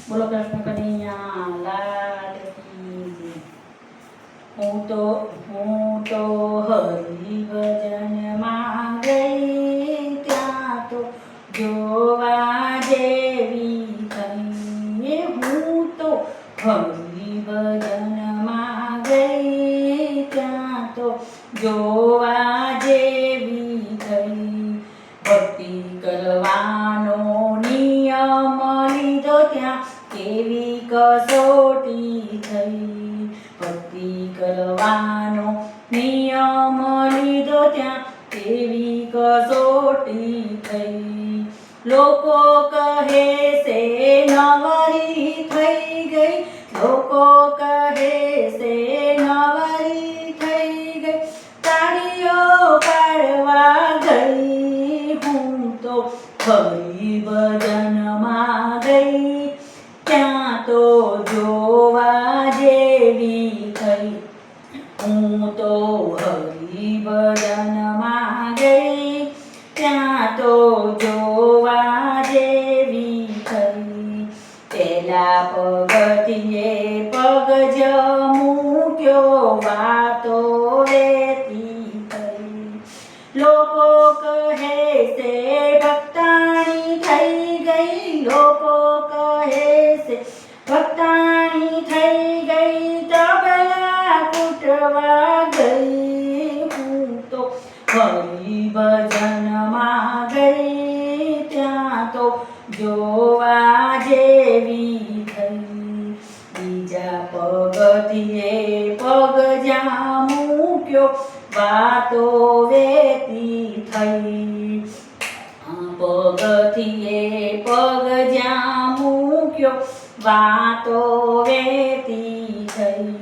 બોલો કૃષ્ણ કનૈયા લાલ કી જય। હું તો હરિ ભજનમાં ગઈ, ત્યાં તો જોવા જેવી થઈ। હું તો હરિ ભજનમાં ગઈ, ત્યાં તો જોવા જેવી થઈ। ભક્તિ કરવાનો નિયમ લીધો, ત્યાં કેવી કસોટી થઈ। ભક્તિ કરવાનો નિયમ લીધો, ત્યાં કેવી કસોટી થઈ। લોકો કહે છે નવરી થઈ ગઈ, લોકો કહે છે નવરી થઈ ગઈ, તાળીઓ પાડવા ગઈ। હું તો હરિ ભજનમાં ગઈ, ત્યાં તો જોવા જેવી થઈ। હું તો હરિ ભજનમાં ગઈ, ત્યાં તો જોવા જેવી થઈ। પેલા પગથિયે પગ જ મૂક્યો, વાતો વેતી થઈ। લોકો કહે છે ભક્તાણી થઈ ગઈ, લોકો કહે છે ભક્તાણી થઈ ગઈ, તબલા કૂટવા ગઈ। હું તો હરિ ભજનમાં ગઈ, ત્યાં તો જોવા જેવી થઈ। બીજા પગથિયે પગ જ્યાં મૂક્યો, વાતો વેતી થઈ। પગથિયે પગ જ્યાં મૂક્યો, વાતો વેતી થઈ।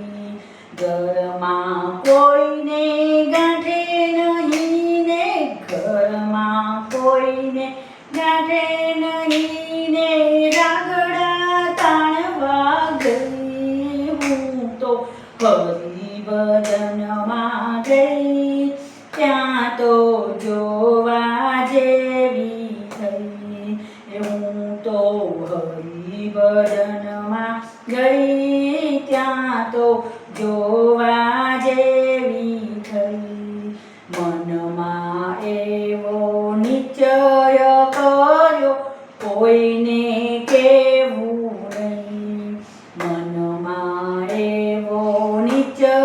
ઘરમાં કોઈને ગાંઠે નહીં ને, ઘરમાં કોઈને ગાંઠે નહીં ને, રાગડા તાણવા ગઈ। હું તો હરિ ભજનમાં ગઈ, ત્યાં તો જોવા જેવી થઈ। હું તો હરિ ભજનમાં ગઈ, ત્યાં તો જોવા જેવી થઈ। મનમાં એવો નિશ્ચય કર્યો, કોઈને કહેવું નહીં। મનમાં એવો નિશ્ચય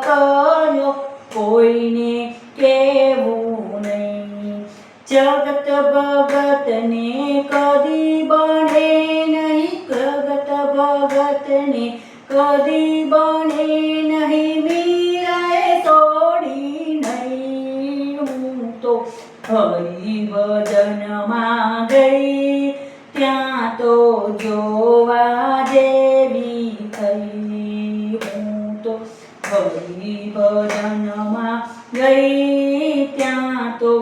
કર્યો, કોઈને કહેવું નહીં। જગત ભગતને કદી બને નહીં, જગત ભગતને કદી બને નહીં, મીરાએ છોડી નહીં। હું તો હરિ ભજનમાં ગઈ, ત્યાં તો જોવા જેવી થઈ। હું તો હરિ ભજનમાં ગઈ, ત્યાં તો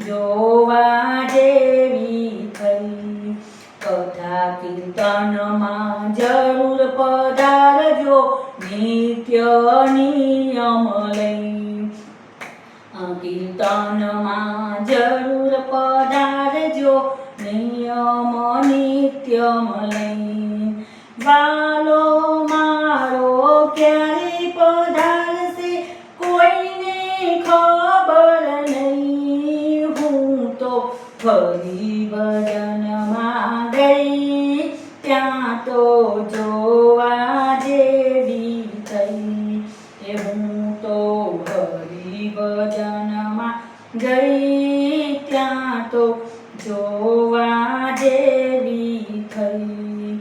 જોવા જેવી થઈ। કથા કીર્તનમાં જરૂર પધારજો, નિત્ય નિયમ લઈ। કીર્તનમાં જરૂર પધારજો, નિયમ નિત્યમ લઈ। વાલો મારો ક્યારે પધારશે, કોઈને ખબર નહીં। હું તો હરિ ભજનમાં ગઈ, ત્યાં તો જોવા જેવી થઈ। હું તો હરિ ભજનમાં ગઈ, ત્યાં તો જોવા જેવી થઈ।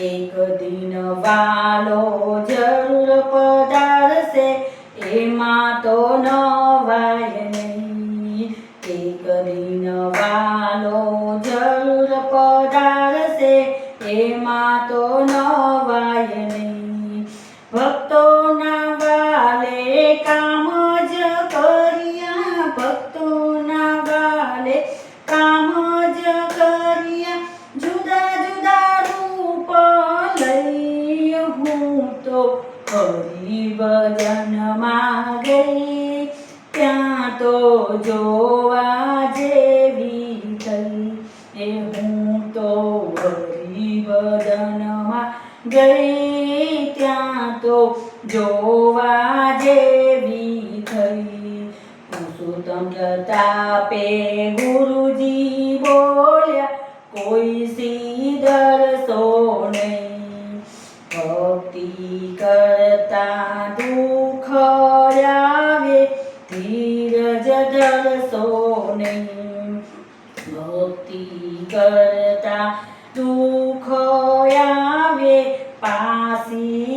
એક દિન વાલો જરૂર પધારશે, એમાં તો નવાય નહીં। એક દિન વાલો જરૂર પધારશે, એમાં તો નવાય નહીં। ભક્તોના વાલે કામ જ કર્યા, ભક્તોના વાલે કામ જ કર્યા, જુદા જુદા રૂપ લઈ। હું તો હરિ ભજનમાં ગઈ, ત્યાં તો જોવા જેવી થઈ। હું તો હરિ ભજનમાં ગઈ ત્યાં તો જોવા જેવી થઈ. પુરુષોત્તમ પ્રતાપે ગુરુજી બોલ્યા કોઈ સીધરશો નહીં. ભક્તિ કરતા દુઃખ આવે ધીરજ ધરશો નહીં. ભક્તિ કરતા દુઃખ આવે પાસી